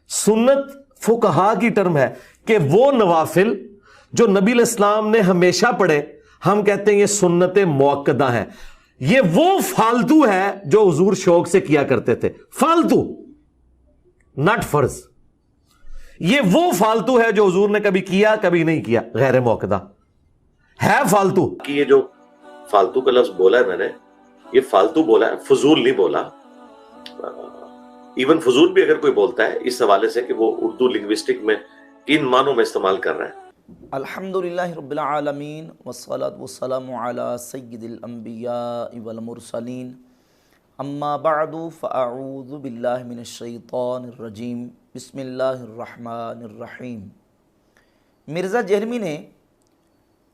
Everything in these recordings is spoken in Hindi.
सुन्नत फुकहा की टर्म है कि वो नवाफिल जो नबी इस्लाम ने हमेशा पढ़े, हम कहते हैं ये सुन्नत मुअक्कदा है। ये वो फालतू है जो हुजूर शौक से किया करते थे, फालतू, नॉट फर्ज। ये वो फालतू है जो हुजूर ने कभी किया कभी नहीं किया, गैर मुअक्कदा है फालतू। कि ये जो फालतू का लफ्ज बोला है मैंने, ये फालतू बोला है, फजूल नहीं बोला। इवन फजूल भी अगर कोई बोलता है इस हवाले से कि वो उर्दू लिंग्विस्टिक में किन मानों में इस्तेमाल कर रहा है। अल्हम्दुलिल्लाहि रब्बिल आलमीन वस्सलातु वस्सलामु अला सय्यिदिल अंबिया वल मुरसलीन अम्मा बअदु फ़अऊज़ु बिल्लाहि मिनश शैतानिर रजीम बिस्मिल्लाहिर रहमानिर रहीम। मिर्ज़ा जहलमी ने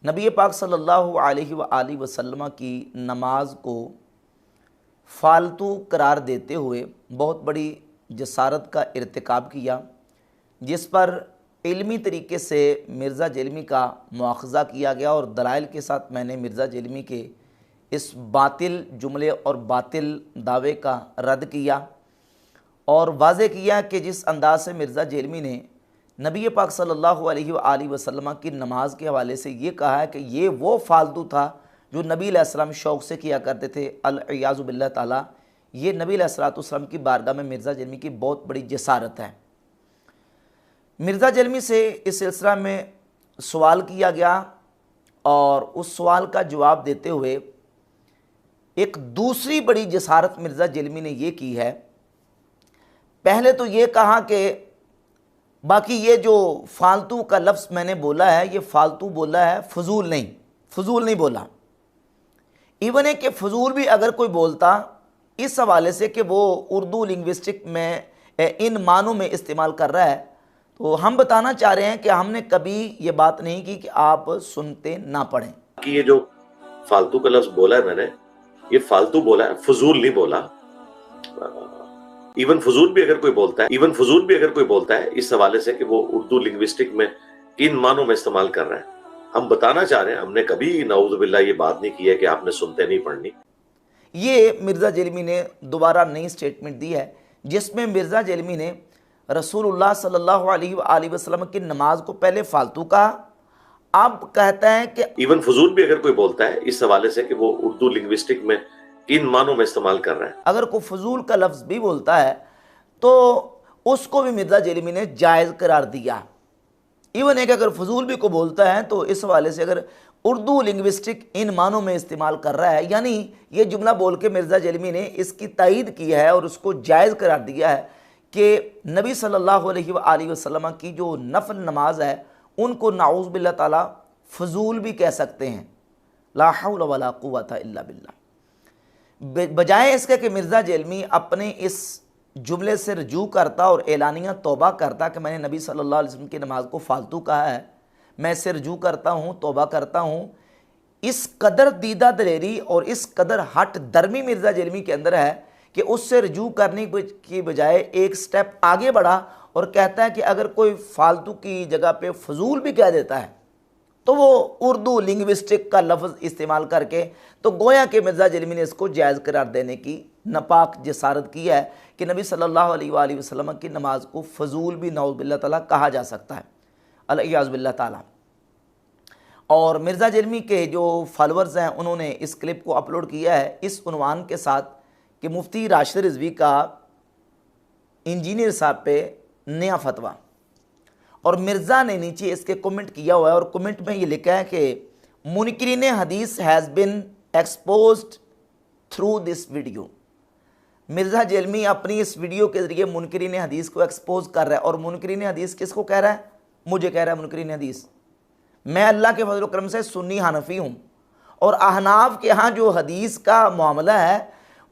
नबी पाक सल्लल्लाहु अलैहि वसल्लम की नमाज को फालतू करार देते हुए बहुत बड़ी जसारत का इर्तिकाब किया, जिस पर इल्मी तरीके से मिर्ज़ा जहलमी का मुआख़ज़ा किया गया और दलाइल के साथ मैंने मिर्ज़ा जहलमी के इस बातिल जुमले और बातिल दावे का रद्द किया और वाज़े किया कि जिस अंदाज से मिर्ज़ा जहलमी ने नबी पाक सल्लल्लाहु अलैहि वसल्लम की नमाज के हवाले से ये कहा है कि ये वो फालतू था जो नबी अलैहिस्सलाम शौक़ से किया करते थे, अल-इयाज़ु बिल्लाह ताला। ये नबी अलैहिस्सलाम की बारगाह में मिर्ज़ा जहलमी की बहुत बड़ी जसारत है। मिर्ज़ा जहलमी से इस सिलसिला में सवाल किया गया और उस सवाल का जवाब देते हुए एक दूसरी बड़ी जसारत मिर्ज़ा जहलमी ने ये की है। पहले तो ये कहा कि बाकी ये जो फालतू का लफ्ज़ मैंने बोला है, ये फालतू बोला है, फजूल नहीं बोला। इवन है कि फ़जूल भी अगर कोई बोलता इस हवाले से कि वो उर्दू लिंग्विस्टिक में इन मानों में इस्तेमाल कर रहा है, तो हम बताना चाह रहे हैं कि हमने कभी ये बात नहीं की कि आप सुनते ना पढ़ें। कि ये जो फालतू का लफ्ज बोला है मैंने, ये फालतू बोला है, फजूल नहीं बोला। इवन फजूल भी अगर कोई बोलता है इस हवाले से कि वो उर्दू लिंग्विस्टिक में किन मानों में इस्तेमाल कर रहा है, हम बताना चाह रहे हैं हमने कभी नाऊज़ बिल्लाह ये बात नहीं की है कि आपने सुनते नहीं पढ़नी। ये मिर्ज़ा जहलमी ने दोबारा नई स्टेटमेंट दी है, जिसमें मिर्ज़ा जहलमी ने रसूलुल्लाह सल्लल्लाहु अलैहि वसल्लम की नमाज को पहले फालतू कहा, अब कहता है कि इवन फजूल भी अगर कोई बोलता है इस हवाले से कि वो उर्दू लिंग्विस्टिक में किन मानों में इस्तेमाल कर रहा है। अगर कोई फजूल का लफ्ज़ भी बोलता है तो उसको भी मिर्ज़ा जहलमी ने जायज़ करार दिया। इवन एक अगर फजूल भी को बोलता है तो इस हवाले से अगर उर्दू लिंग्विस्टिक इन मानों में इस्तेमाल कर रहा है, यानी ये जुमला बोल के मिर्ज़ा जहलमी ने इसकी तायीद की है और उसको जायज़ करार दिया है कि नबी सल्लल्लाहु अलैहि वसल्लम की जो नफल नमाज है उनको नाऊज़ बिल्लाह ताला फजूल भी कह सकते हैं। ला हौला वला कुव्वता इल्ला बिल्लाह। बजाय इसके कि मिर्ज़ा जहलमी अपने इस जुमले से रजू करता और एलानिया तौबा करता कि मैंने नबी सल्लल्लाहु अलैहि वसल्लम की नमाज को फालतू कहा है, मैं इससे रजू करता हूँ, तौबा करता हूँ, इस कदर दीदा दलेरी और इस कदर हट दर्मी मिर्ज़ा जहलमी के अंदर है कि उससे रजू करने की बजाय एक स्टेप आगे बढ़ा और कहता है कि अगर कोई फालतू की जगह पे फजूल भी कह देता है तो वो उर्दू लिंग्विस्टिक का लफ्ज़ इस्तेमाल करके, तो गोया के मिर्ज़ा जहलमी ने इसको जायज़ करार देने की नापाक जसारत की है कि नबी सल्लल्लाहु अलैहि वसल्लम की नमाज को फजूल भी नाऊज़ बिल्लाह ताला कहा जा सकता है, अल-इयाज़ु बिल्लाह ताला। और मिर्ज़ा जहलमी के जो फॉलोअर्स हैं उन्होंने इस क्लिप को अपलोड किया है इस उन्वान के साथ कि मुफ्ती राशिद रिज़वी का इंजीनियर साहब पे नया फतवा, और मिर्ज़ा ने नीचे इसके कमेंट किया हुआ है और कमेंट में ये लिखा है कि मुनकिरीन हदीस has been exposed through this video. Mirza Jhelumi अपनी इस वीडियो के ज़रिए मुनकिरीन हदीस को एक्सपोज कर रहा है। और मुनकिरीन हदीस किसको कह रहा है? मुझे कह रहा है मुनकिरीन हदीस। मैं अल्लाह के फजल करम से सुन्नी हनफी हूँ और अहनाफ के यहाँ जो हदीस का मामला है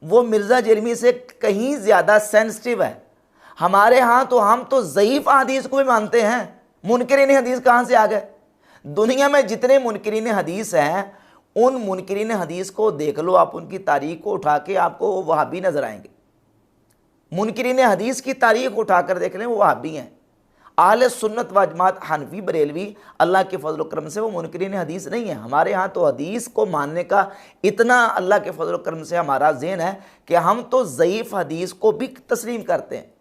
वो मिर्ज़ा जहलमी से कहीं ज़्यादा सेंसिटिव है। हमारे यहाँ तो हम तो ज़ईफ़ हदीस को भी मानते हैं, मुनकिरीन हदीस कहाँ से आ गए? दुनिया में जितने मुनकिरीन हदीस हैं उन मुनकिरीन हदीस को देख लो आप, उनकी तारीख को उठा के आपको वो वहाबी नज़र आएंगे। मुनकिरीन हदीस की तारीख उठाकर देख लें वो वहाबी हैं। आले सुन्नत व जमात हनफी बरेलवी अल्लाह के फजल करम से वो मुनकिरीन हदीस नहीं है। हमारे यहाँ तो हदीस को मानने का इतना अल्लाह के फजल करम से हमारा ज़हन है कि हम तो ज़ईफ़ हदीस को भी तस्लीम करते हैं।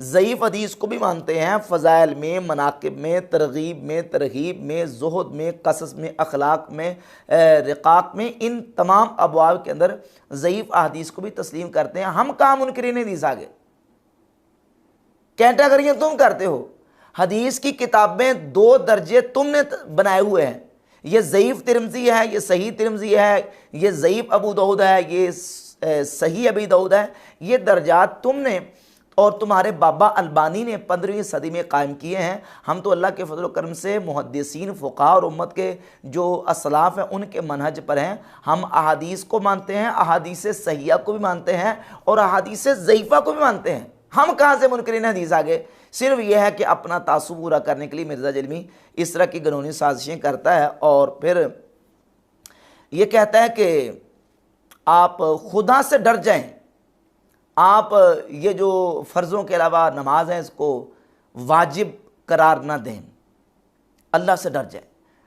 ज़ईफ़ हदीस को भी मानते हैं, फ़ज़ाइल में, मनाक़िब में, तरग़ीब में, ज़ुहद में, क़सस में, अखलाक में, रिक़ाक़ में, इन तमाम अबवाब के अंदर ज़ईफ़ अहादीस को भी तस्लीम करते हैं। हम कहाँ मुनकिरीन हदीस आगे, कैटेगरियाँ तुम करते हो। हदीस की किताबें 2 दर्जे तुमने बनाए हुए हैं, ये ज़ईफ़ तिरमिज़ी है, ये सही तिरमिज़ी है, ये ज़ईफ़ अबू दाऊद है, ये सही अबी दाऊद है। ये दर्जात तुमने और तुम्हारे बाबा अलबानी ने 15वीं सदी में कायम किए हैं। हम तो अल्लाह के फजल करम से मुहद्दिसीन, फ़ुक़हा और उम्मत के जो असलाफ़ हैं उनके मनहज पर हैं। हम अहादीस को मानते हैं, अहादीस सहिया को भी मानते हैं और अहादीस ज़ईफ़ा को भी मानते हैं। हम कहाँ से मुनकरीन हदीस आगे। सिर्फ यह है कि अपना तासुब पूरा करने के लिए मिर्ज़ा जलमी इस तरह की घिनौनी साजिशें करता है और फिर ये कहता है कि आप खुदा से डर जाएं, आप ये जो फ़र्ज़ों के अलावा नमाज है इसको वाजिब करार ना दें, अल्लाह से डर जाएं।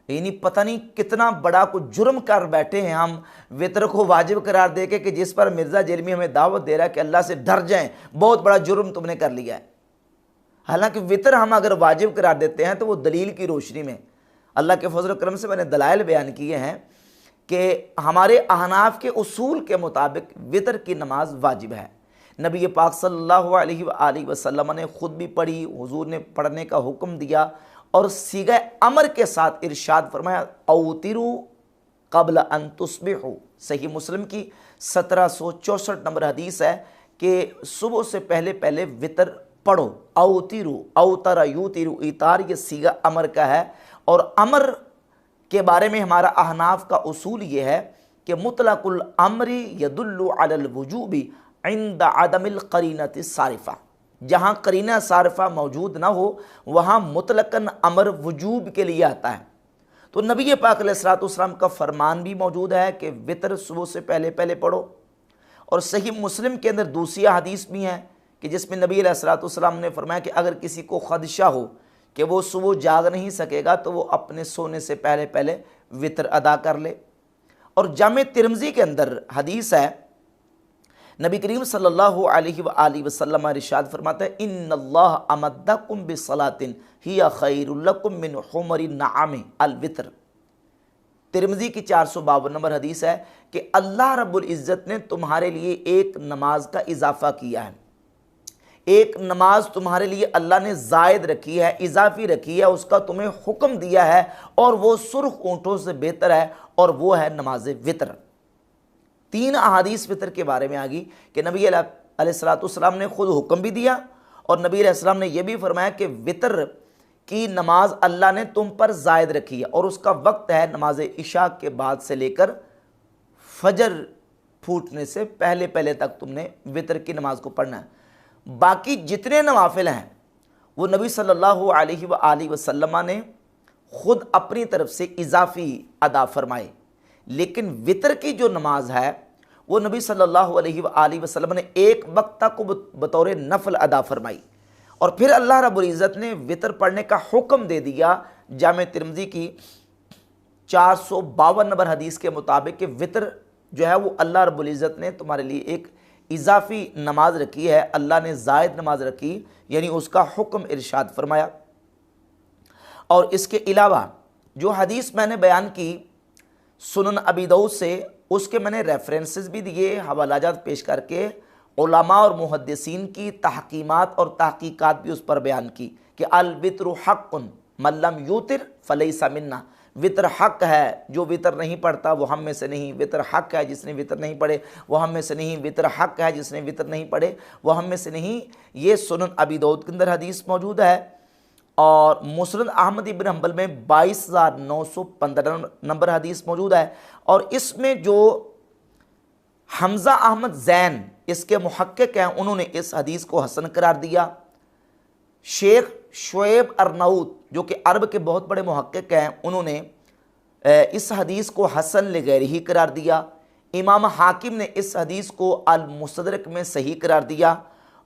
यानी पता नहीं कितना बड़ा कुछ जुर्म कर बैठे हैं हम वितर को वाजिब करार दे के, कि जिस पर मिर्ज़ा जलमी हमें दावत दे रहा है कि अल्लाह से डर जाएं, बहुत बड़ा जुर्म तुमने कर लिया है। हालांकि वितर हम अगर वाजिब करार देते हैं तो वो दलील की रोशनी में, अल्लाह के फजल करम से मैंने दलाइल बयान किए हैं कि हमारे अहनाफ के उसूल के मुताबिक वितर की नमाज वाजिब है। नबी पाक सल्लल्लाहु अलैहि वसल्लम ने ख़ुद भी पढ़ी, हुजूर ने पढ़ने का हुक्म दिया और सीगा अमर के साथ इरशाद फरमाया, औतिरू क़ब्ल अन तुस्बिहू। सही मुस्लिम की 1764 नंबर हदीस है कि सुबह से पहले पहले वितर पढ़ो। औतिरू, औतरा यूतिरू, इतार ये सीगा अमर का है। और अमर के बारे में हमारा अहनाफ का उसूल ये है कि मुतलकुल अमरी यदुल्लु अलल वुजूबी इंद अदमिल करीनति सारिफा। जहाँ करीना सारिफा मौजूद ना हो वहाँ मुतलकन अमर वजूब के लिए आता है। तो नबी पाक अलैहिस्सलाम का फरमान भी मौजूद है कि वितर सुबह से पहले पहले पढ़ो। और सही मुस्लिम के अंदर दूसरी हदीस भी है कि जिसमें नबी अलैहिस्सलाम ने फरमाया कि अगर किसी को खदशा हो कि वो सुबह जाग नहीं सकेगा तो वो अपने सोने से पहले पहले वितर अदा कर ले। और जामे तिरमिज़ी के अंदर हदीस है, नबी करीम सल्लल्लाहु अलैहि वसल्लम इरशाद फरमाता है, इन्नल्लाह अमद्दकुम बिस्सलातिन हिया खैरुल लकुम मिन हुमरिन नआम अल वितर। तिरमिज़ी की 452 नंबर हदीस है कि अल्लाह रब्बुल इज़्ज़त ने तुम्हारे लिए एक नमाज का इजाफ़ा किया है, एक नमाज तुम्हारे लिए अल्लाह ने ज़ायद रखी है, इजाफी रखी है, उसका तुम्हें हुक्म दिया है और वो सुर्ख ऊँटों से बेहतर है और वो है नमाज वितर। 3 अहादीस वितर के बारे में आ गई कि नबी अलैहिस्सलाम ने खुद हुक्म भी दिया और नबी अलैहिस्सलाम ने यह भी फरमाया कि वितर की नमाज अल्लाह ने तुम पर ज़ायद रखी है और उसका वक्त है नमाज इशा के बाद से लेकर फजर फूटने से पहले पहले तक तुमने वितर की नमाज को पढ़ना है। बाकी जितने नवाफिल हैं वो नबी सल्लल्लाहु अलैहि वसल्लम ने ख़ुद अपनी तरफ से इजाफ़ी अदा फरमाए, लेकिन वितर की जो नमाज है वो नबी सल्लल्लाहु अलैहि वसल्लम ने एक वक्त तक बतौर नफल अदा फरमाई। और फिर अल्लाह रब्बुल इज़्ज़त ने वितर पढ़ने का हुक्म दे दिया जामे तिरमिज़ी की 452 नंबर हदीस के मुताबिक कि वितर जो है वो अल्लाह रब्बुल इज़्ज़त ने तुम्हारे लिए एक इजाफ़ी नमाज रखी है, अल्लाह ने ज़ायद नमाज रखी, यानी उसका हुक्म इरशाद फरमाया। और इसके अलावा जो हदीस मैंने बयान की सुनन अबी दाऊद से, उसके मैंने रेफरेंसेस भी दिए, हवालाजात पेश करके उलमा और मुहद्दिसीन की तहकीमात और तहकीकात भी उस पर बयान की कि अल वित्रु हक़्क़ुन मल्लम यूतिर फलैसा मिन्ना। वितर हक है, जो वितर नहीं पढ़ता वो हम में से नहीं। वितर हक है, जिसने वितर नहीं पढ़े वो हम में से नहीं। वितर हक है, जिसने वितर नहीं पढ़े वो हम में से नहीं। ये सुनन अबी दाऊद के अंदर हदीस मौजूद है और मुस्नद अहमद इब्न हंबल में 22,915 नंबर हदीस मौजूद है। और इसमें जो हमज़ा अहमद ज़ैन इसके मुहक्किक हैं उन्होंने इस हदीस को हसन करार दिया। शेख शुएब अर्नाउत जो कि अरब के बहुत बड़े मुहक्किक हैं उन्होंने इस हदीस को हसन लिगैरिही करार दिया। इमाम हाकिम ने इस हदीस को अल मुस्तदरक में सही करार दिया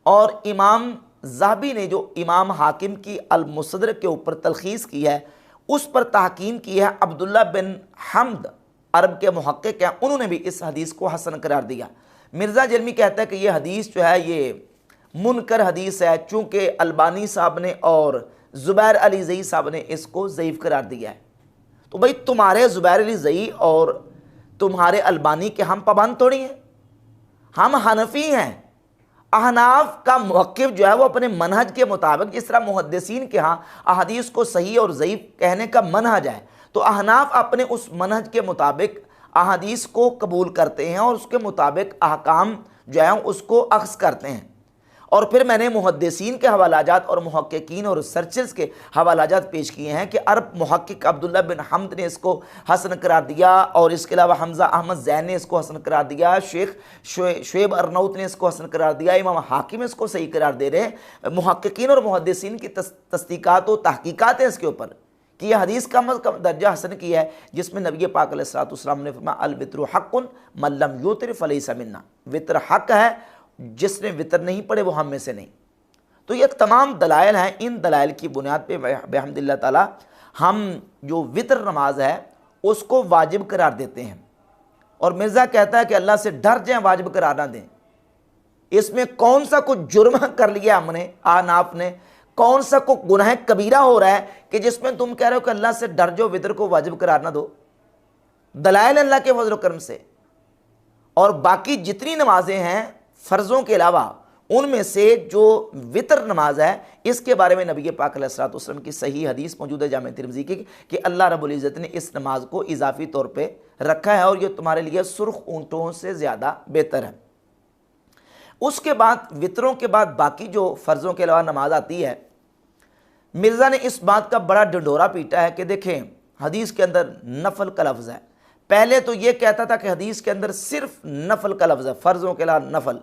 और इमाम ज़हाबी ने जो इमाम हाकिम की अल मुस्तदरक के ऊपर तलखीस की है उस पर तहकीम की है। अब्दुल्ला बिन हमद अरब के मुहक्किक हैं, उन्होंने भी इस हदीस को हसन करार दिया। मिर्ज़ा जलमी कहता है कि यह हदीस जो है ये मुनकर हदीस है, चूंकि अलबानी साहब ने और ज़ुबैर अली ज़ई साहब ने इसको ज़ईफ़ करार दिया है। तो भाई तुम्हारे ज़ुबैर अली ज़ई और तुम्हारे अलबानी के हम पाबंद थोड़ी हैं, हम हनफी हैं। अहनाफ का मौक़िफ़ जो है वो अपने मनहज के मुताबिक, जिस तरह मुहद्दिसीन के यहाँ अहादीस को सही और ज़ईफ़ कहने का मनहज है, तो अहनाफ अपने उस मनहज के मुताबिक अहादीस को कबूल करते हैं और उसके मुताबिक अहकाम जो है उसको अख्ज़ करते हैं। और फिर मैंने मुहद्दिसीन के हवालाजात और मुहक्किकीन और रिसर्चर्स के हवालाजात पेश किए हैं कि अरब मुहक्किक अब्दुल्ला बिन हम्द ने इसको हसन करार दिया, और इसके अलावा हमज़ा अहमद ज़ैन ने इसको हसन करार दिया, शेख शुएब अरनौत ने इसको हसन करार दिया, इमाम हाकिम इसको सही करार दे रहे हैं। मुहक्किकीन और मुहद्दिसीन की तस्दीकात और तहकीकात हैं इसके ऊपर कि यह हदीस कम अज़ कम दर्जा हसन की है, जिसमें नबी पाक अलैहिस्सलाम ने फरमाया अल वित्रु हक़्क़ुन मन लम युतिर फलैसा मिन्ना, वित्र हक़ है, जिसने वितर नहीं पढ़े वो हम में से नहीं। तो ये तमाम दलाइल हैं। इन दलाइल की बुनियाद पे बिहम्दिल्लाह ताला हम जो वितर नमाज है उसको वाजिब करार देते हैं। और मिर्ज़ा कहता है कि अल्लाह से डर जाएं, वाजिब करार ना दें। इसमें कौन सा कुछ जुर्म कर लिया हमने, आनाफ ने, कौन सा को गुनाह कबीरा हो रहा है कि जिसमें तुम कह रहे हो कि अल्लाह से डर जाओ, वितर को वाजिब करार ना दो। दलाइल अल्लाह के फज़ल करम से। और बाकी जितनी नमाजें हैं फ़र्ज़ों के अलावा, उनमें से जो वितर नमाज है, इसके बारे में नबी पाक अलैहिस्सलातु वस्सलाम की सही हदीस मौजूद है जामे तिरमिज़ी की कि अल्लाह रब्बुल इज़्ज़त ने इस नमाज को इजाफी तौर पे रखा है और ये तुम्हारे लिए सुर्ख ऊँटों से ज़्यादा बेहतर है। उसके बाद वितरों के बाद बाकी जो फ़र्ज़ों के अलावा नमाज आती है, मिर्ज़ा ने इस बात का बड़ा ढिंढोरा पीटा है कि देखें हदीस के अंदर नफल का लफ्ज़ है। पहले तो ये कहता था कि हदीस के अंदर सिर्फ नफल का लफ्ज़ है, फ़र्ज़ों के अलावा नफल,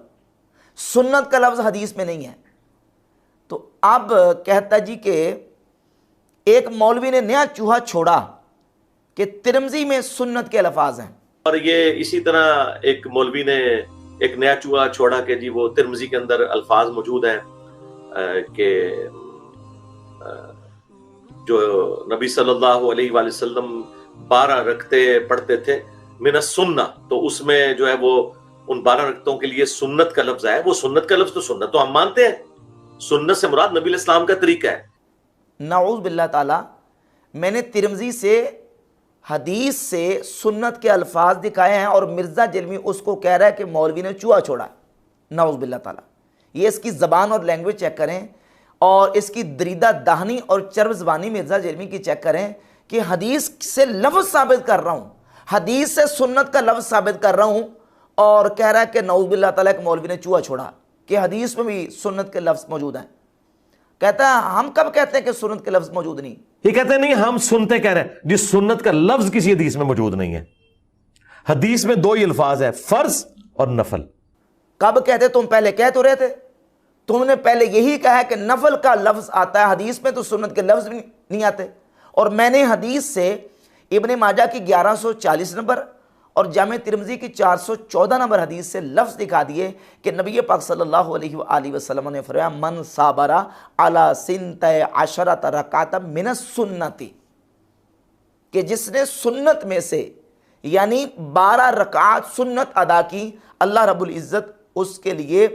सुन्नत का लफ्ज़ हदीस में नहीं है। तो अब कहता जी कि एक मौलवी ने नया चूहा छोड़ा कि तिरमिज़ी में सुन्नत के अल्फाज हैं, और ये इसी तरह एक मौलवी ने एक नया चूहा छोड़ा कि जी वो तिरमिज़ी के अंदर अल्फाज मौजूद हैं कि जो नबी सल्लल्लाहु अलैहि वसल्लम 12 रकते पढ़ते थे मिनस सुन्ना, तो उसमें जो है वो उन 12 रकतों के लिए सुन्नत का लफ्ज है। वो सुन्नत का लफ्ज तो सुन्नत तो हम मानते हैं, सुन्नत से मुराद नबी इस्लाम का तरीका है। नाऊज़ बिल्लाह ताला, मैंने तिरमिज़ी से हदीस से सुन्नत के अल्फाज दिखाए हैं और मिर्ज़ा जलमी उसको कह रहा है कि मौलवी ने चूहा छोड़ा। नाऊज़ बिल्लाह ताला, ये इसकी ज़बान और लैंग्वेज चेक करें और इसकी दरीदा दाहनी और चर्ब ज़बानी मिर्ज़ा जलमी की चेक करें कि हदीस से लफ्ज़ साबित कर रहा हूँ, हदीस से सुन्नत का लफ्ज़ साबित कर रहा हूँ, और कह रहा है कि नाऊज़ बिल्लाह ताला एक मौलवी ने चूहा छोड़ा कि हदीस में भी सुन्नत के लफ्ज़ मौजूद हैं। कहता है हम कब कहते हैं कि सुन्नत के लफ्ज़ मौजूद नहीं? ये कहते हैं नहीं, हम सुनते कह रहे हैं जिस सुन्नत का लफ्ज़ किसी हदीस में मौजूद नहीं है। हदीस में 2 ही अल्फाज है, फ़र्ज़ और नफल। कब कहते? तुम पहले कह तो रहे थे, तुमने पहले यही कहा है कि नफल का लफ्ज़ आता है हदीस में, तो सुन्नत के लफ्ज़ भी नहीं आते। और मैंने हदीस से इब्ने माजा की 1140 नंबर और जामे तिरमिज़ी की 414 नंबर हदीस से लफ्ज़ दिखा दिए कि नबी पाक सल्लल्लाहु अलैहि वसल्लम ने फरमाया मन साबरा अला सिनते अशरत रकात मिनस सुन्नति, कि जिसने सुन्नत में से यानी 12 रकात सुन्नत अदा की, अल्लाह रब्बुल इज़्ज़त उसके लिए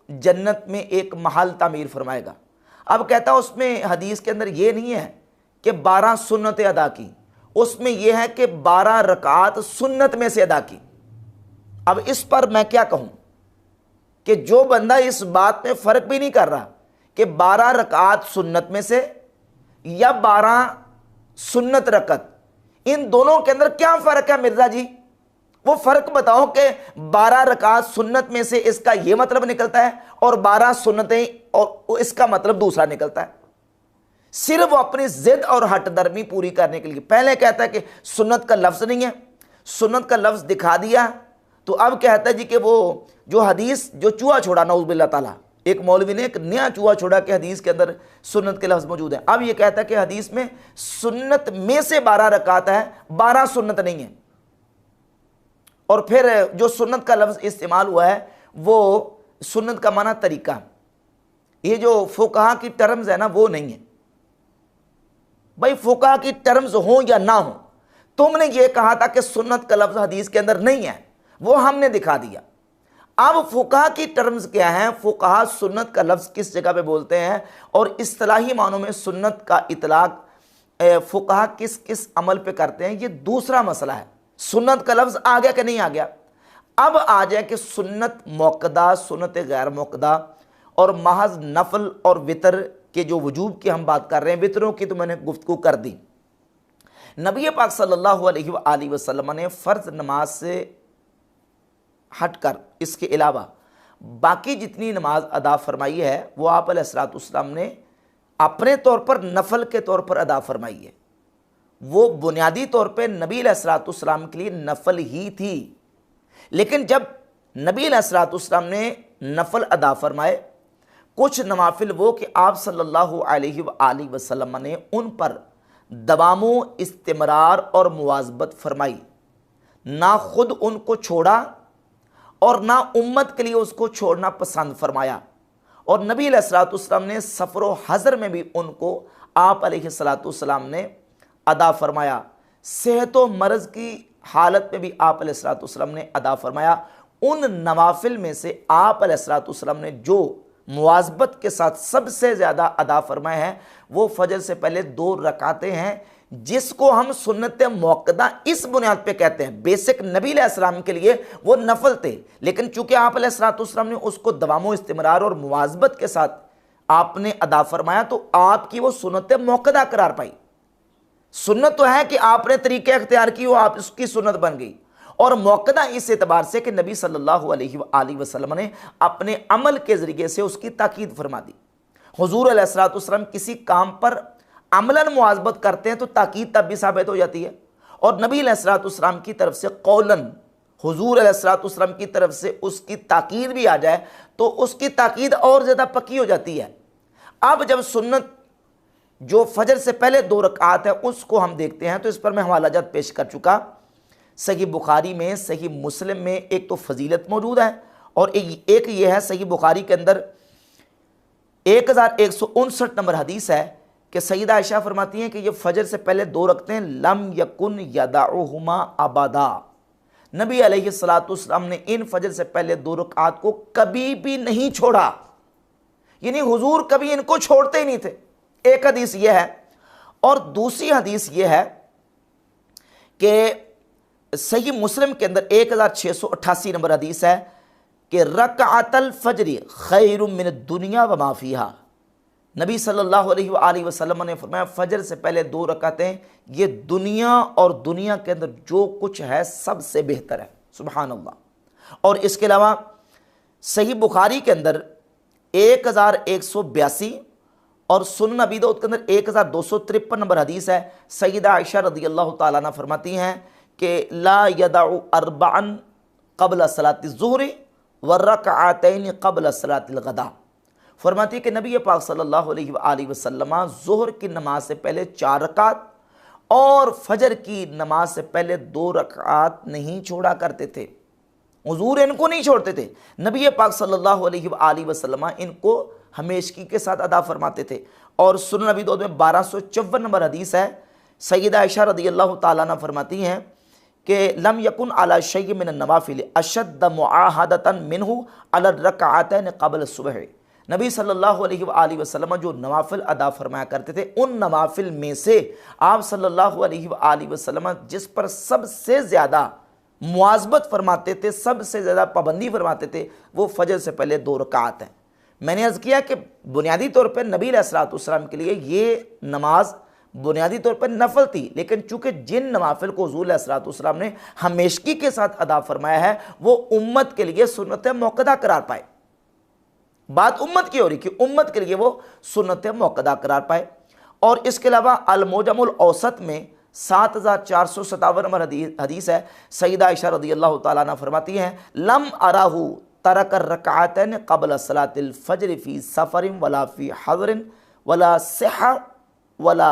जन्नत में एक महल तामीर फरमाएगा। अब कहता है उसमें हदीस के अंदर ये नहीं है कि 12 सुन्नतें अदा की, उसमें यह है कि 12 रकात सुन्नत में से अदा की। अब इस पर मैं क्या कहूं कि जो बंदा इस बात में फ़र्क भी नहीं कर रहा कि 12 रकात सुन्नत में से या 12 सुन्नत रकत, इन दोनों के अंदर क्या फ़र्क है मिर्ज़ा जी? वो फ़र्क बताओ कि 12 रकात सुन्नत में से इसका ये मतलब निकलता है और 12 सुन्नतें और इसका मतलब दूसरा निकलता है। सिर्फ वो अपनी जिद और हट दर्मी पूरी करने के लिए पहले कहता है कि सुन्नत का लफ्ज़ नहीं है, सुन्नत का लफ्ज़ दिखा दिया, तो अब कहता है जी कि वो जो हदीस जो चूहा छोड़ा, नाउज़ बिल्लाह ताला, एक मौलवी ने एक नया चूहा छोड़ा कि हदीस के अंदर सुन्नत के लफ्ज़ मौजूद है। अब ये कहता है कि हदीस में सुन्नत में से 12 रकात है, 12 सुन्नत नहीं है। और फिर जो सुन्नत का लफ्ज़ इस्तेमाल हुआ है वो सुन्नत का माना तरीका, ये जो फुक़हा की टर्म्स है ना वो नहीं है। भाई फुक़हा की टर्म्स हो या ना हो, तुमने ये कहा था कि सुन्नत का लफ्ज़ हदीस के अंदर नहीं है, वो हमने दिखा दिया। अब फुकहा की टर्म्स क्या हैं, फुकहा सुन्नत का लफ्ज़ किस जगह पे बोलते हैं और इस्तिलाही मानों में सुन्नत का इतलाक फुकहा किस किस अमल पे करते हैं, ये दूसरा मसला है। सुन्नत का लफ्ज़ आ गया कि नहीं आ गया। अब आ जाए कि सुन्नत मौक़दा, सुन्नत गैर मौक़दा और महज नफल और वितर के जो वजूब की हम बात कर रहे हैं, वितरों की तो मैंने गुफ्तगू कर दी। नबी पाक सल्लल्लाहु अलैहि वसल्लम ने फ़र्ज़ नमाज से हटकर इसके अलावा बाकी जितनी नमाज अदा फरमाई है वो आप अलैहिस्सलाम ने अपने तौर पर नफल के तौर पर अदा फरमाई है। वो बुनियादी तौर पे नबी अलैहिस्सलाम के लिए नफल ही थी, लेकिन जब नबी अलैहिस्सलाम ने नफल अदा फरमाए, कुछ नवाफिल वो कि आप सल्लल्लाहु अलैहि वसल्लम ने उन पर दवामो इस्तिमरार और मुवाज़बत फरमाई, ना खुद उनको छोड़ा और ना उम्मत के लिए उसको छोड़ना पसंद फरमाया। और नबी अलैहिस्सलाम ने सफ़र व हज़र में भी उनको आप अलैहिस्सलाम ने अदा फरमाया, सेहत व मर्ज़ की हालत में भी आप अलैहिस्सलाम ने अदा फरमाया। उन नवाफिल में से आप अलैहिस्सलाम ने जो मुवाज़बत के साथ सबसे ज़्यादा अदा फरमाए हैं वो फजर से पहले 2 रकातें हैं, जिसको हम सुन्नत मौक़दा इस बुनियाद पे कहते हैं। बेसिक नबी अलैहिस्सलाम के लिए वो नफल थे, लेकिन चूंकि आप अलैहिस्सलाम ने उसको दवामो इस्तिमरार और मुवाज़बत के साथ आपने अदा फरमाया तो आपकी वो सुन्नत मौक़दा करार पाई। सुन्नत तो है कि आपने तरीक़े अख्तियार की, वो आप उसकी सुन्नत बन गई, और मौक़दा इस एतबार से कि नबी सल्लल्लाहु अलैहि वसल्लम ने अपने अमल के ज़रिए से उसकी ताकीद फरमा दी। हुज़ूर अलैहिस्सलाम किसी काम पर अमलन मुआज़बत करते हैं तो ताकीद तब भी साबित हो जाती है, और नबी अलैहिस्सलाम की तरफ से कौलन हुज़ूर अलैहिस्सलाम की तरफ से उसकी ताकीद भी आ जाए तो उसकी ताकीद और ज़्यादा पक्की हो जाती है। अब जब सुन्नत जो फजर से पहले 2 रकात है उसको हम देखते हैं तो इस पर मैं हवाला जात पेश कर चुका। सही बुखारी में, सही मुस्लिम में एक तो फजीलत मौजूद है और एक ये है सही बुखारी के अंदर 1159 नंबर हदीस है कि सईदा आयशा फरमाती हैं कि ये फजर से पहले 2 रखते लम यकुन यदाउहुमा अबदा। नबी अलैहिस्सलाम ने इन फजर से पहले 2 रकात को कभी भी नहीं छोड़ा, यानी हुजूर कभी इनको छोड़ते ही नहीं थे। एक हदीस ये है, और दूसरी हदीस ये है कि सही मुस्लिम के अंदर 1688 नंबर हदीस है कि रकअतल फजरी खैरुम मिन दुनिया व मा फीहा। नबी सल्लल्लाहु अलैहि वसल्लम ने फरमाया फजर से पहले 2 रकातें ये दुनिया और दुनिया के अंदर जो कुछ है सबसे बेहतर है। सुभान अल्लाह। और इसके अलावा सही बुखारी के अंदर 1182 और सुनन अबी दाऊद के अंदर 1253 नंबर हदीस है। सईदा आयशा रज़ियल्लाहु ताला अन्हा फरमाती हैं कि ला यदाउ अरबान क़ब्ल सलाति ज़ुहरी व रकअतैन क़ब्ल सलातिल गदा। फरमाती कि नबी पाक सल्लल्लाहु अलैहि वसल्लम ज़ुहर की नमाज से पहले 4 रकात और फजर की नमाज से पहले 2 रकात नहीं छोड़ा करते थे। हुजूर इनको नहीं छोड़ते थे। नबी पाक सल्लल्लाहु अलैहि वसल्लम इनको हमेशगी के साथ अदा फरमाते थे। और सुनन नबी दाऊद में 1254 नंबर हदीस है। सईदा आयशा रज़ियल्लाहु ताला अन्हा फरमाती हैं कि लम यकुन अला शैइ मिन नवाफिल अशद्द मुआहदतन मिनहु अला रकअतैन क़ब्ल सुबह। नबी सल्लल्लाहु अलैहि वसल्लम जो नवाफिल अदा फरमाया करते थे उन नवाफिल में से आप सल्लल्लाहु अलैहि वसल्लम जिस पर सबसे ज़्यादा मुआज़बत फरमाते थे, सबसे ज़्यादा पाबंदी फरमाते थे, वो फजर से पहले 2 रकात हैं। मैंने अर्ज़ किया कि बुनियादी तौर पर नबी अलैहिस्सलाम के लिए ये नमाज बुनियादी तौर पर नफल थी, लेकिन चूँकि जिन नवाफिल को हुज़ूर अलैहिस्सलाम ने हमेशगी के साथ अदा फरमाया है वो उम्मत के लिए सुन्नत मौक़दा करार पाए। बात उम्मत की हो रही कि उम्मत के लिए वो सुन्नत मौक़दा करार पाए। और इसके अलावा अल-मुअजमुल औसत में 7457 नंबर हदीस है। सईदा आयशा रज़ियल्लाहु ताला अन्हा फरमाती हैं लम अराहु तरक रकअतैन क़ब्ल सलातिल फज्र फी सफ़रिन वला फी हज़रिन वला सिहा वला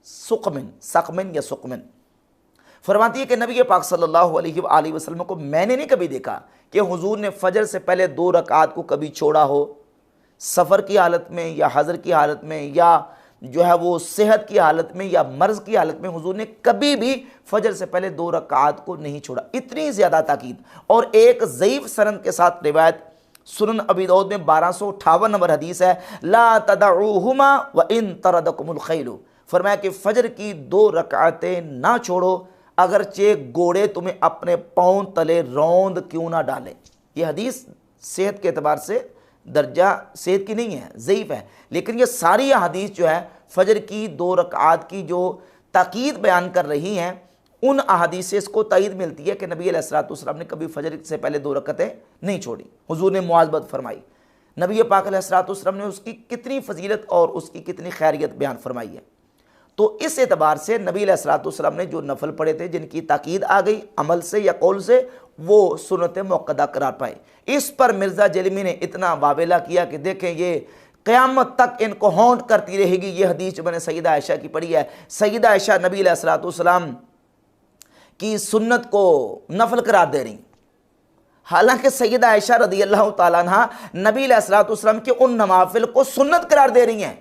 सुक़मिन या सुक़मिन। फरमाती है कि नबी पाक सल्लल्लाहु अलैहि वसल्लम को मैंने नहीं कभी देखा कि हुजूर ने फजर से पहले 2 रकात को कभी छोड़ा हो, सफ़र की हालत में या हज़र की हालत में या जो है वो सेहत की हालत में या मर्ज की हालत में हुजूर ने कभी भी फजर से पहले 2 रकात को नहीं छोड़ा। इतनी ज़्यादा ताकीद। और एक ज़ईफ़ सनद के साथ रिवायत सुनन अबी दाऊद में 1258 नंबर हदीस है, ला तदऊहुमा व इन तरदकुमुल खैलु, फरमाया कि फजर की 2 रकातें ना छोड़ो अगरचे घोड़े तुम्हें अपने पाँव तले रौंद क्यों ना डालें। यह हदीस सेहत के एतबार से दर्जा सेहत की नहीं है, ज़ईफ़ है, लेकिन ये सारी हदीस जो है फजर की 2 रकात की जो ताकीद बयान कर रही हैं, उन अहादीस से इसको तईद मिलती है कि नबी अलैहिस्सलाम ने कभी फजर से पहले 2 रकतें नहीं छोड़ी। हुजूर ने मुआज़बत फरमाई। नबी पाक अलैहिस्सलाम ने उसकी कितनी फजीलत और उसकी कितनी खैरियत बयान फरमाई है। तो इस एतबार से नबी अलैहिस्सलाम ने जो नफल पढ़े थे, जिनकी ताकीद आ गई अमल से या कौल से, वो सुन्नत मुअक्कदा करार पाए। इस पर मिर्ज़ा जलमी ने इतना वावेला किया कि देखें ये क़यामत तक इनको हॉन्ट करती रहेगी। ये हदीस जो मैंने सैयदा आयशा की पढ़ी है, सैयदा आयशा नबी अलैहिस्सलाम की सुन्नत को नफल करार दे रही, हालांकि सैयदा आयशा रज़ियल्लाहु ताला अन्हा नबी अलैहिस्सलाम के उन नवाफिल को सुन्नत करार दे रही हैं।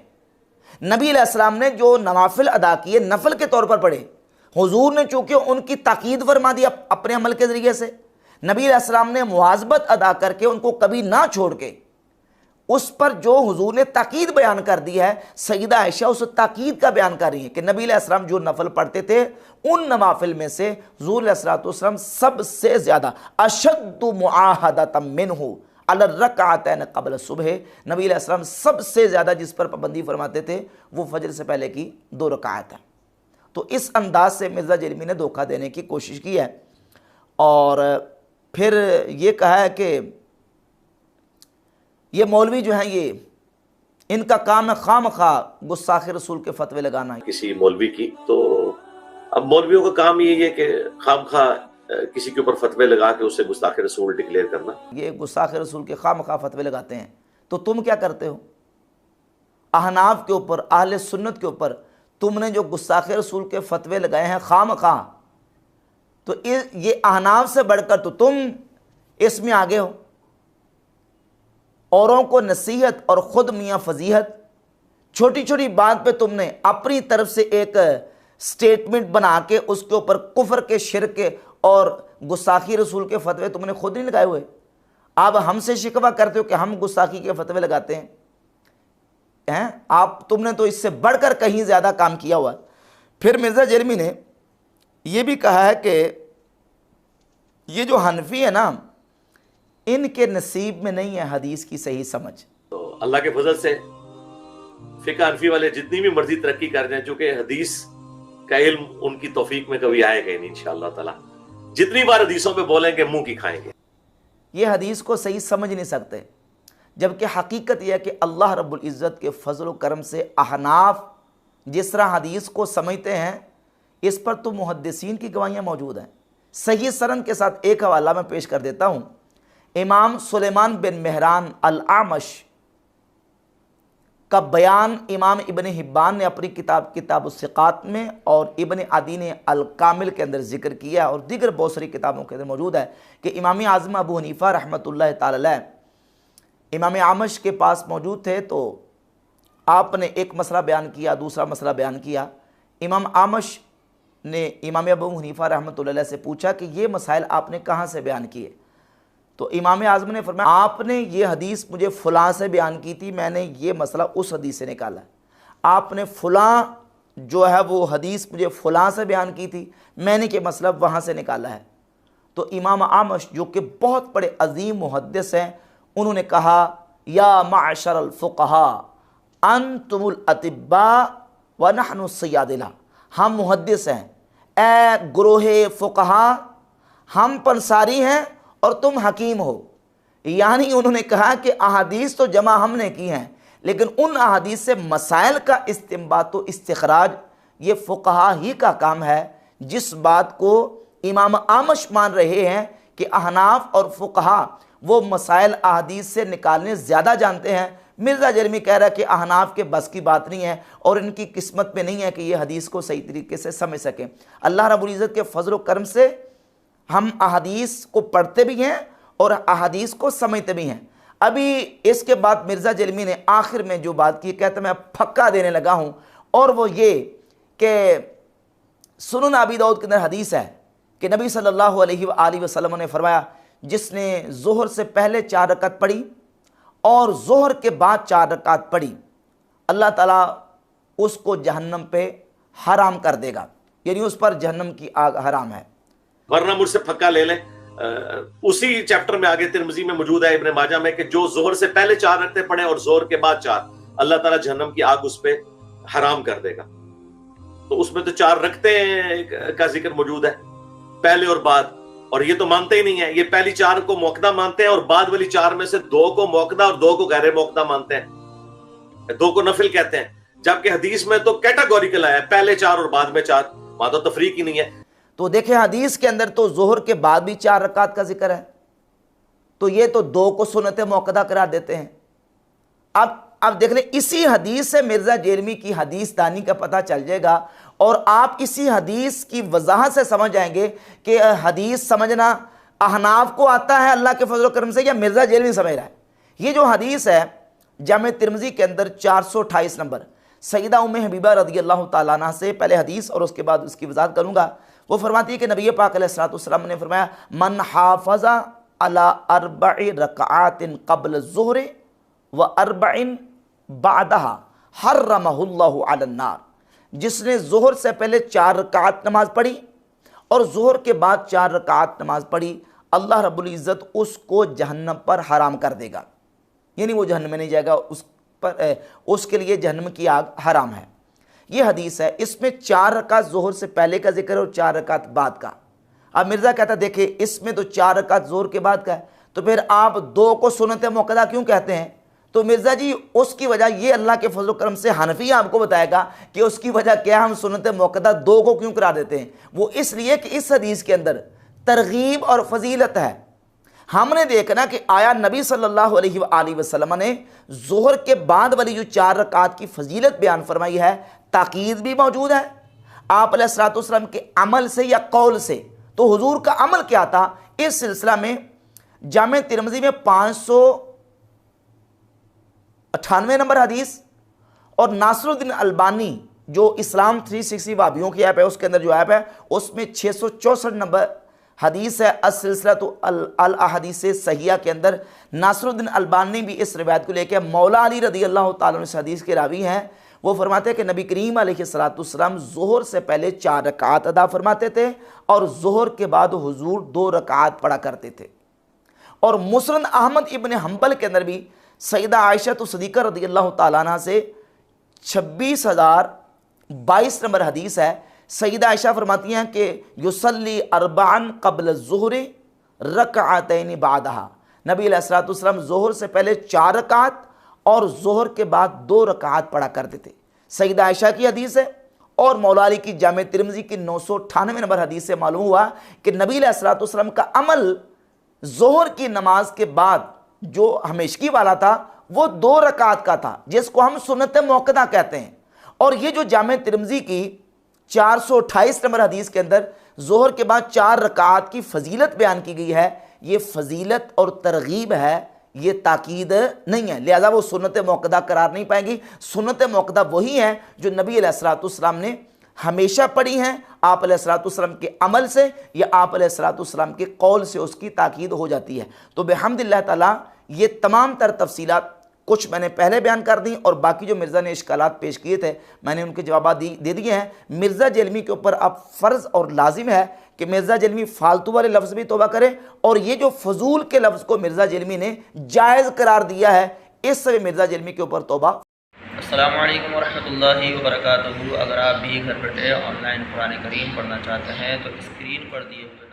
नबी अलैहिस्सलाम ने जो नवाफिल अदा किए नफल के तौर पर पढ़े, हुजूर ने चूंकि उनकी ताकीद फरमा दी अपने अमल के ज़रिए से, नबी अलैहिस्सलाम ने मुआज़बत अदा करके उनको कभी ना छोड़ के उस पर जो हुजूर ने ताकीद बयान कर दी है, सैयदा आयशा उस ताकीद का बयान कर रही है कि नबी अलैहिस्सलाम जो नफल पढ़ते थे उन नवाफिल में से हुजूर अलैहिस्सलाम सबसे ज़्यादा अशद्दु मुआहदतम मिन्हु अला रकअतैन क़ब्ल सुबह, नबी अलैहिस्सलाम सबसे ज़्यादा जिस पर पाबंदी फरमाते थे वो फजर से पहले की 2 रकात है। तो इस अंदाज से मिर्ज़ा जलमी ने धोखा देने की कोशिश की है और फिर ये कहा है कि ये मौलवी जो हैं ये इनका काम है खामखा गुस्ताखे रसूल के फतवे लगाना है किसी मौलवी की। तो अब मौलवियों का काम यही है कि खामखा किसी के ऊपर फतवे लगा के उससे गुस्ताखे रसूल डिक्लेयर करना। ये गुस्ताखे रसूल के खामखा फतवे लगाते हैं। तो तुम क्या करते हो? अहनाफ के ऊपर, अहले सुन्नत के ऊपर तुमने जो गुस्ताखे रसूल के फतवे लगाए हैं खामखा, तो ये अहनाफ से बढ़कर तो तुम इसमें आगे हो। औरों को नसीहत और ख़ुद मियाँ फजीहत, छोटी छोटी बात पे तुमने अपनी तरफ से एक स्टेटमेंट बना के उसके ऊपर कुफर के, शिर्क के और गुस्ताखी रसूल के फतवे तुमने खुद नहीं लगाए हुए। आप हमसे शिकवा करते हो कि हम गुस्ताखी के फतवे लगाते हैं। आप तुमने तो इससे बढ़कर कहीं ज़्यादा काम किया हुआ। फिर मिर्ज़ा जलमी ने यह भी कहा है कि ये जो हनफी है ना, इनके नसीब में नहीं है हदीस की सही समझ। तो अल्लाह के फजल से फिक़्ह हनफी वाले जितनी भी मर्जी तरक्की कर रहे हैं, चूंकि हदीस का इल्म उनकी तौफीक में कभी आएगा नहीं इंशाअल्लाह ताला। जितनी बार हदीसों पे बोलेंगे मुंह की खाएंगे। ये हदीस को सही समझ नहीं सकते, जबकि हकीकत यह है कि अल्लाह रब्बुल इज़्ज़त के फजल व करम से अहनाफ जिस तरह हदीस को समझते हैं, इस पर तो मुहद्दिसीन की गवाहियाँ मौजूद हैं। सही सरन के साथ एक हवाला मैं पेश कर देता हूँ। इमाम सुलेमान बिन मेहरान अल-आमश का बयान इमाम इब्न हिब्बान ने अपनी किताब उस-सिक़ात में और इब्न अदी ने अल-कामिल के अंदर जिक्र किया और दीगर बहुत सारी किताबों के अंदर मौजूद है कि इमाम आज़म अबू हनीफ़ा रहमतुल्लाह ताला अलैह इमाम आमश के पास मौजूद थे। तो आपने एक मसला बयान किया, दूसरा मसला बयान किया। इमाम आमश ने इमाम अबू हनीफ़ा रहमतुल्लाह अलैह से पूछा कि ये मसाइल आपने कहाँ से बयान किए? तो इमाम आज़म ने फरमाया, आपने ये हदीस मुझे फ़लाँ से बयान की थी, मैंने ये मसला उस हदीस से निकाला। आपने फ़लाँ जो है वो हदीस मुझे फ़लाँ से बयान की थी, मैंने ये मसला वहाँ से निकाला है। तो इमाम आमश जो कि बहुत बड़े अजीम मुहद्दिस हैं, उन्होंने कहा, या माशरल फ़ुक़हा अंतुमुल अतिब्बा व नहनु सय्यादिला, हम मुहद्दिस हैं, ए गुरोहे फ़ुक़हा, हम पंसारी हैं और तुम हकीम हो। यानी उन्होंने कहा कि अहादीस तो जमा हमने की हैं, लेकिन उन अहादीस से मसाइल का इस्तिंबात तो इस्तिखराज ये फ़ुक़हा ही का काम है। जिस बात को इमाम आमश मान रहे हैं कि अहनाफ और फ़ुक़हा वो मसाइल अहादीस से निकालने ज़्यादा जानते हैं, मिर्ज़ा जलमी कह रहा है कि अहनाफ के बस की बात नहीं है और इनकी किस्मत में नहीं है कि ये हदीस को सही तरीके से समझ सकें। अल्लाह रब्बुल इज़्ज़त के फजल व करम से हम अहादीस को पढ़ते भी हैं और अहादीस को समझते भी हैं। अभी इसके बाद मिर्ज़ा जेलमी ने आखिर में जो बात की, कहते मैं फक्का देने लगा हूँ, और वो ये कि सुनन अबी दाऊद के अंदर हदीस है कि नबी सल्लल्लाहु अलैहि वसल्लम ने फरमाया, जिसने ज़ोहर से पहले 4 रकात पढ़ी और ज़ोहर के बाद 4 रकात पढ़ी, अल्लाह ताला उसको जहन्नम पे हराम कर देगा, यानी उस पर जहन्नम की आग हराम है। वरना मुझसे फक्का ले लें, उसी चैप्टर में आगे तिरमिज़ी में मौजूद है, इब्न माजा में, कि जो ज़ोहर से पहले 4 रकते पढ़े और ज़ोहर के बाद 4, अल्लाह ताला जहन्नम की आग उस पे हराम कर देगा। तो उसमें तो 4 रकते का जिक्र मौजूद है, पहले और बाद, और ये तो मानते ही नहीं है, ये पहली 4 को मौक़दा मानते हैं और बाद वाली 4 में से 2 को मौक़दा और 2 को गैर मौक़दा मानते हैं, 2 को नफिल कहते हैं। जबकि हदीस में तो कैटेगोरिकल आया, पहले 4 और बाद में 4, वहां तो तफरीक ही नहीं है। तो देखें हदीस के अंदर तो ज़ोहर के बाद भी 4 रकात का जिक्र है, तो ये तो 2 को सुन्नत मौक़दा करार देते हैं। अब देख लें, इसी हदीस से मिर्ज़ा जेलमी की हदीस दानी का पता चल जाएगा, और आप इसी हदीस की वजाहत से समझ जाएंगे कि हदीस समझना अहनाफ को आता है अल्लाह के फजल करम से, या मिर्ज़ा जेलमी समझ रहा है। ये जो हदीस है जामे तिरमिज़ी के अंदर 428 नंबर, सईदा उम्मे हबीबा रज़ियल्लाहु ताला अन्हा से पहले हदीस और उसके बाद उसकी वजाहत करूँगा। वो फरमाती है कि नबी पाक अलैहिस्सलाम ने फरमाया, मन हाफ़ज़ा अला अर्बइ रकातिन क़ब्ल ज़ुहर व अर्बइन बादहा हर्रमहुल्लाहु अलन नार, जिसने ज़ोहर से पहले 4 रकात नमाज पढ़ी और ज़ोहर के बाद 4 रकात नमाज पढ़ी, अल्लाह रब्बुल इज़्ज़त उसको जहन्नम पर हराम कर देगा, यानी वो जहन्नम में नहीं जाएगा, उसके लिए जहन्नम की आग हराम है। ये हदीस है, इसमें 4 रकात ज़ोहर से पहले का जिक्र है और 4 रकात बाद का। अब मिर्ज़ा कहता देखिए इसमें तो 4 रकात ज़ोहर के बाद का है, तो फिर आप 2 को सुन्नत मौक़दा क्यों कहते हैं? तो मिर्ज़ा जी उसकी वजह ये अल्लाह के फजल करम से हनफी आपको बताएगा कि उसकी वजह क्या, हम सुन्नत मौक़दा 2 को क्यों करा देते हैं। वो इसलिए कि इस हदीस के अंदर तरगीब और फजीलत है। हमने देखना कि आया नबी सल्लल्लाहु अलैहि वसल्लम ने ज़ोहर के बाद वाली जो 4 रकात की फजीलत बयान फरमाई है, ताकीद भी मौजूद है आप अलैहिस्सलाम के अमल से या कौल से। तो हुजूर का अमल क्या था, इस सिलसिला में जामे तिरमिज़ी में 598 नंबर हदीस, और नासरुद्दीन अलबानी जो इस्लाम 360 वाबियों की ऐप है उसके अंदर जो ऐप है उसमें 664 नंबर हदीस है। अस्सिलसिलतु अल अहादीस सहिया के अंदर नासरुद्दीन अलबानी भी इस रिवायत को लेकर, मौला अली रज़ियल्लाहु ताला अन्हु इस हदीस के रावी हैं, वो फरमाते हैं कि नबी करीम अलैहिस्सलाम ज़ोहर से पहले 4 रकात अदा फरमाते थे और ज़ोहर के बाद हुजूर 2 रकात पढ़ा करते थे। और मुस्नद अहमद इब्न हम्बल के अंदर भी सईदा आयशा सिद्दीक़ा रज़ियल्लाहु ताला अन्हा से 26,022 नंबर हदीस है। सईदा आयशा फरमाती हैं कि युसल्ली अरबान क़ब्ल ज़ुहर रकअतैन बादहा, नबी अलैहिस्सलाम ज़ोहर से पहले 4 रकात और ज़ोहर के बाद 2 रकात पढ़ा करते थे। सईदा आयशा की हदीस है, और मौला अली की जामे तिरमिज़ी की 998 नंबर हदीस से मालूम हुआ कि नबी अलैहिस्सलाम का अमल ज़ोहर की नमाज के बाद जो हमेशगी वाला था वो 2 रकात का था, जिसको हम सुन्नत मौक़दा कहते हैं। और ये जो जामे तिरमिज़ी की 428 नंबर हदीस के अंदर ज़ोहर के बाद 4 रकात की फजीलत बयान की गई है, ये फजीलत और तरगीब है, ये ताकीद नहीं है, लिहाजा वो सुन्नत मौक़दा करार नहीं पाएंगी। सुन्नत मौक़दा वही है जो नबी अलैहिस्सलाम ने हमेशा पढ़ी हैं, आप अलैहिस्सलाम के अमल से या आप अलैहिस्सलाम के कौल से उसकी ताकीद हो जाती है। तो बिहम्दिल्लाह ताला ये तमाम तर तफसीलात कुछ मैंने पहले बयान कर दी, और बाकी जो मिर्ज़ा ने इश्कालात पेश किए थे मैंने उनके जवाब दे दिए हैं। मिर्ज़ा जेलमी के ऊपर अब फ़र्ज़ और लाजिम है कि मिर्ज़ा जेलमी फालतू वाले लफ्ज़ भी तौबा करे, और ये जो फजूल के लफ्ज़ को मिर्ज़ा जेलमी ने जायज़ करार दिया है, इससे मिर्ज़ा जेलमी के ऊपर तौबा। अस्सलामु अलैकुम वरहमतुल्लाहि वबरकातुहू। अगर आप भी घर बैठे ऑनलाइन कुरान करीम पढ़ना चाहते हैं तो स्क्रीन पर दिए हुए